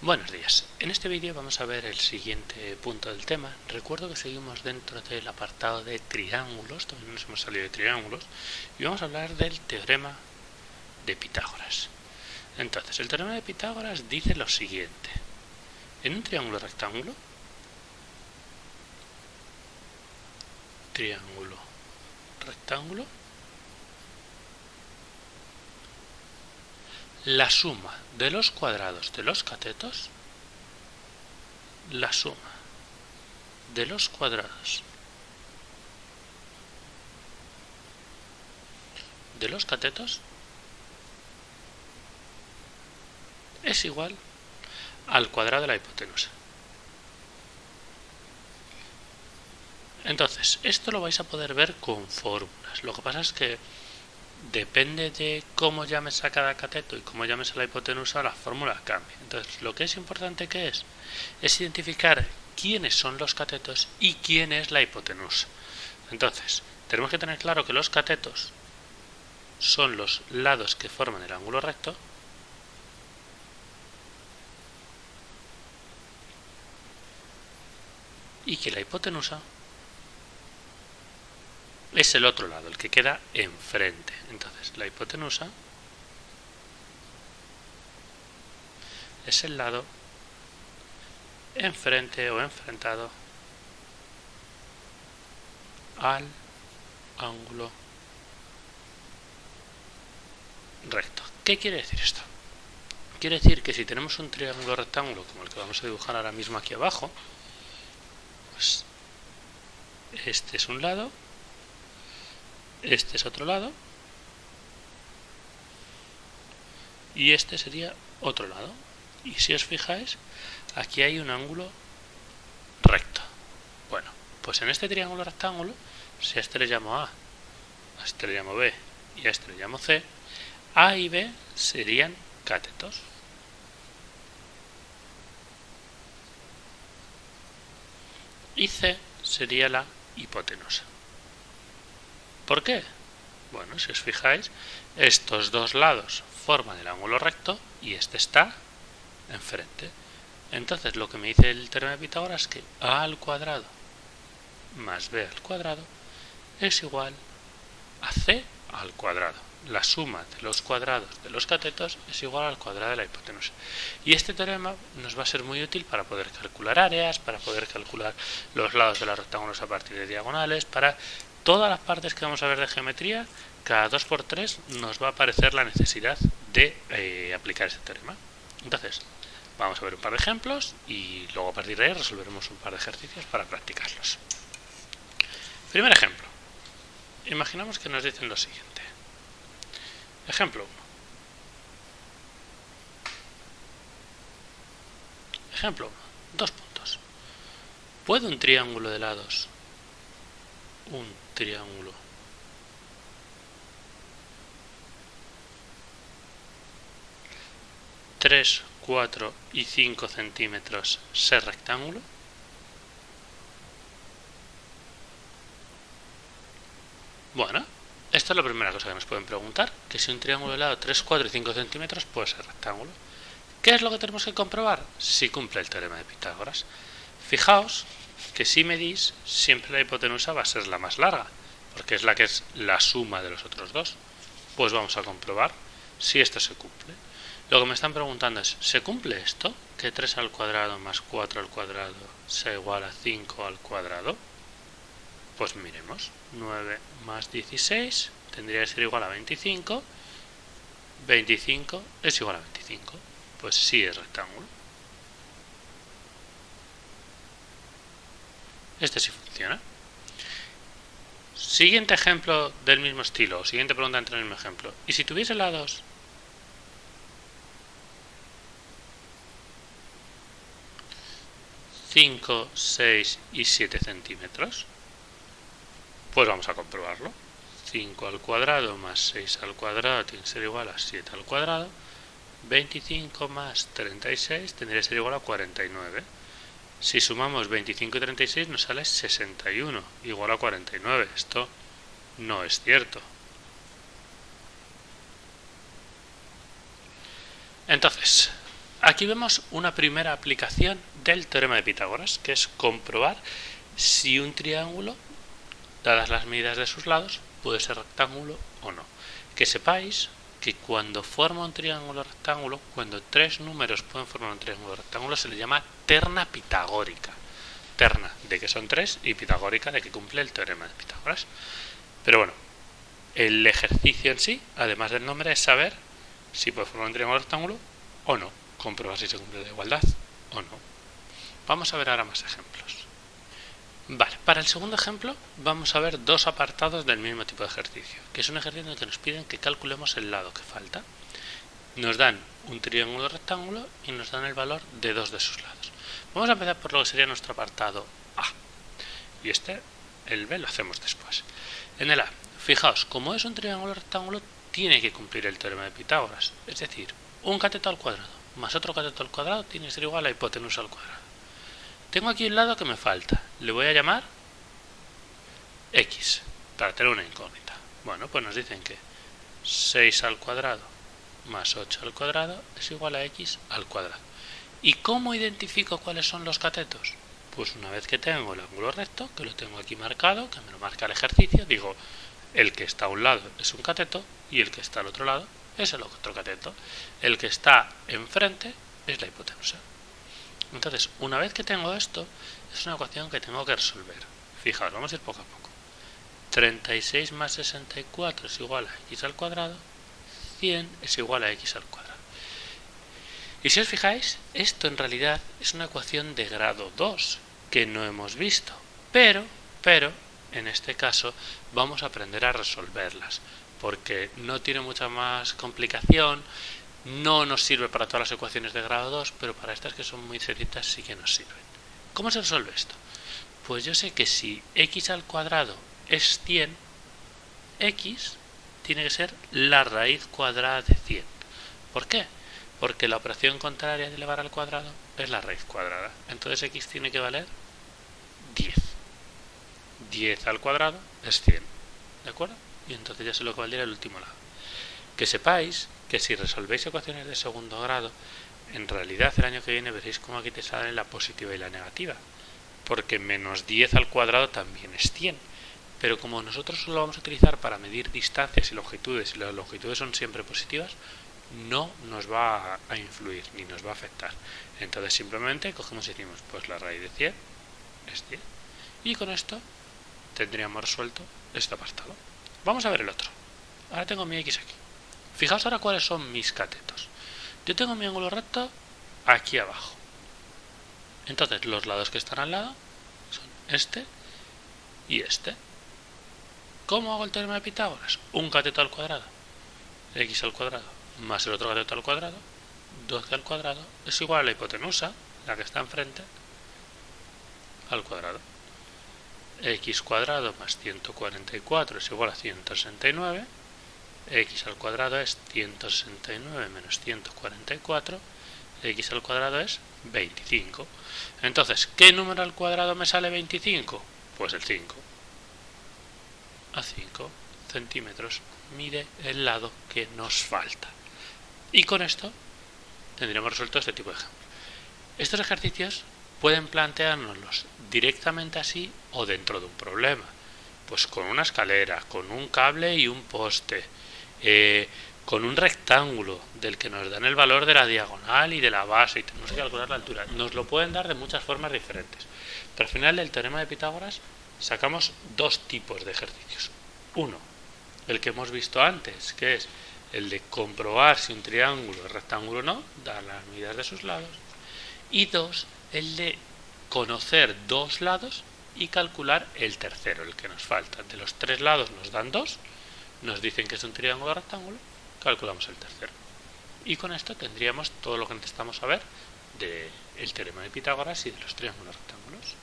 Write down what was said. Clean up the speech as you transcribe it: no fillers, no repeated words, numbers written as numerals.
Buenos días. En este vídeo vamos a ver el siguiente punto del tema. Recuerdo que seguimos dentro del apartado de triángulos, todavía no nos hemos salido de triángulos, y vamos a hablar del teorema de Pitágoras. Entonces, el teorema de Pitágoras dice lo siguiente. En un triángulo rectángulo, rectángulo, la suma de los cuadrados de los catetos, es igual al cuadrado de la hipotenusa. Entonces, esto lo vais a poder ver con fórmulas. Lo que pasa es que depende de cómo llames a cada cateto y cómo llames a la hipotenusa, la fórmula cambia. Entonces, lo que es importante es identificar quiénes son los catetos y quién es la hipotenusa. Entonces, tenemos que tener claro que los catetos son los lados que forman el ángulo recto y que la hipotenusa es el otro lado, el que queda enfrente. Entonces, la hipotenusa es el lado enfrente o enfrentado al ángulo recto. ¿Qué quiere decir esto? Quiere decir que si tenemos un triángulo rectángulo como el que vamos a dibujar ahora mismo aquí abajo, pues este es un lado, este es otro lado y este sería otro lado. Y si os fijáis, aquí hay un ángulo recto. Bueno, pues en este triángulo rectángulo, si a este le llamo A este le llamo B y a este le llamo C, A y B serían catetos. Y C sería la hipotenusa. ¿Por qué? Bueno, si os fijáis, estos dos lados forman el ángulo recto y este está enfrente. Entonces, lo que me dice el teorema de Pitágoras es que A al cuadrado más B al cuadrado es igual a C al cuadrado. La suma de los cuadrados de los catetos es igual al cuadrado de la hipotenusa. Y este teorema nos va a ser muy útil para poder calcular áreas, para poder calcular los lados de los rectángulos a partir de diagonales, para todas las partes que vamos a ver de geometría. Cada 2×3 nos va a aparecer la necesidad de aplicar este teorema. Entonces, vamos a ver un par de ejemplos y luego a partir de ahí resolveremos un par de ejercicios para practicarlos. Primer ejemplo. Imaginamos que nos dicen lo siguiente. Ejemplo 1. Ejemplo 1. 2 puntos. ¿Puede un triángulo de lados, ...3, 4 y 5 centímetros ser rectángulo? Bueno, esta es la primera cosa que nos pueden preguntar, que si un triángulo de lado 3, 4 y 5 centímetros puede ser rectángulo. ¿Qué es lo que tenemos que comprobar? Si cumple el teorema de Pitágoras. Fijaos que si medís, siempre la hipotenusa va a ser la más larga, porque es la que es la suma de los otros dos. Pues vamos a comprobar si esto se cumple. Lo que me están preguntando es, ¿se cumple esto? Que 3 al cuadrado más 4 al cuadrado sea igual a 5 al cuadrado. Pues miremos, 9 más 16 tendría que ser igual a 25. 25 es igual a 25. Pues sí es rectángulo. Este sí funciona. Siguiente ejemplo del mismo estilo, siguiente pregunta entre el mismo ejemplo. ¿Y si tuviese lados 5, 6 y 7 centímetros? Pues vamos a comprobarlo. 5 al cuadrado más 6 al cuadrado tiene que ser igual a 7 al cuadrado. 25 más 36 tendría que ser igual a 49. Si sumamos 25 y 36 nos sale 61, igual a 49. Esto no es cierto. Entonces, aquí vemos una primera aplicación del teorema de Pitágoras, que es comprobar si un triángulo, dadas las medidas de sus lados, puede ser rectángulo o no. Que sepáis que cuando forma un triángulo rectángulo, cuando tres números pueden formar un triángulo rectángulo, se le llama terna pitagórica. Terna de que son tres y pitagórica de que cumple el teorema de Pitágoras. Pero bueno, el ejercicio en sí, además del nombre, es saber si puede formar un triángulo rectángulo o no, comprobar si se cumple la igualdad o no. Vamos a ver ahora más ejemplos. Vale, para el segundo ejemplo vamos a ver dos apartados del mismo tipo de ejercicio, que es un ejercicio en el que nos piden que calculemos el lado que falta. Nos dan un triángulo rectángulo y nos dan el valor de dos de sus lados. Vamos a empezar por lo que sería nuestro apartado A. Y el B, lo hacemos después. En el A, fijaos, como es un triángulo rectángulo, tiene que cumplir el teorema de Pitágoras. Es decir, un cateto al cuadrado más otro cateto al cuadrado tiene que ser igual a la hipotenusa al cuadrado. Tengo aquí un lado que me falta. Le voy a llamar X, para tener una incógnita. Bueno, pues nos dicen que 6 al cuadrado más 8 al cuadrado es igual a X al cuadrado. ¿Y cómo identifico cuáles son los catetos? Pues una vez que tengo el ángulo recto, que lo tengo aquí marcado, que me lo marca el ejercicio, digo, el que está a un lado es un cateto y el que está al otro lado es el otro cateto. El que está enfrente es la hipotenusa. Entonces, una vez que tengo esto, es una ecuación que tengo que resolver. Fijaos, vamos a ir poco a poco. 36 más 64 es igual a X al cuadrado, 100 es igual a X al cuadrado. Y si os fijáis, esto en realidad es una ecuación de grado 2, que no hemos visto. Pero, en este caso, vamos a aprender a resolverlas, porque no tiene mucha más complicación. No nos sirve para todas las ecuaciones de grado 2, pero para estas que son muy sencillitas sí que nos sirven. ¿Cómo se resuelve esto? Pues yo sé que si X al cuadrado es 100, X tiene que ser la raíz cuadrada de 100. ¿Por qué? Porque la operación contraria de elevar al cuadrado es la raíz cuadrada. Entonces X tiene que valer 10. 10 al cuadrado es 100. ¿De acuerdo? Y entonces ya sé lo que valdría el último lado. Que sepáis que si resolvéis ecuaciones de segundo grado, en realidad el año que viene veréis cómo aquí te salen la positiva y la negativa, porque menos 10 al cuadrado también es 100, pero como nosotros lo vamos a utilizar para medir distancias y longitudes las longitudes son siempre positivas, no nos va a influir ni nos va a afectar. Entonces simplemente cogemos y decimos, pues la raíz de 100 es 10, y con esto tendríamos resuelto este apartado. Vamos a ver el otro. Ahora tengo mi X aquí. Fijaos ahora cuáles son mis catetos. Yo tengo mi ángulo recto aquí abajo. Entonces los lados que están al lado son este y este. ¿Cómo hago el teorema de Pitágoras? Un cateto al cuadrado, X al cuadrado, más el otro cateto al cuadrado, 12 al cuadrado, es igual a la hipotenusa, la que está enfrente, al cuadrado. X cuadrado más 144 es igual a 169. X al cuadrado es 169 menos 144, X al cuadrado es 25. Entonces, ¿qué número al cuadrado me sale 25? Pues el 5. A 5 centímetros mide el lado que nos falta. Y con esto tendríamos resuelto este tipo de ejemplo. Estos ejercicios pueden planteárnoslos directamente así o dentro de un problema. Pues con una escalera, con un cable y un poste, con un rectángulo del que nos dan el valor de la diagonal y de la base y tenemos que calcular la altura. Nos lo pueden dar de muchas formas diferentes. Pero al final del teorema de Pitágoras sacamos dos tipos de ejercicios. Uno, el que hemos visto antes, que es el de comprobar si un triángulo es rectángulo o no, dar las medidas de sus lados. Y dos, el de conocer dos lados y calcular el tercero, el que nos falta. De los tres lados nos dan dos, nos dicen que es un triángulo rectángulo, calculamos el tercero. Y con esto tendríamos todo lo que necesitamos saber del teorema de Pitágoras y de los triángulos rectángulos.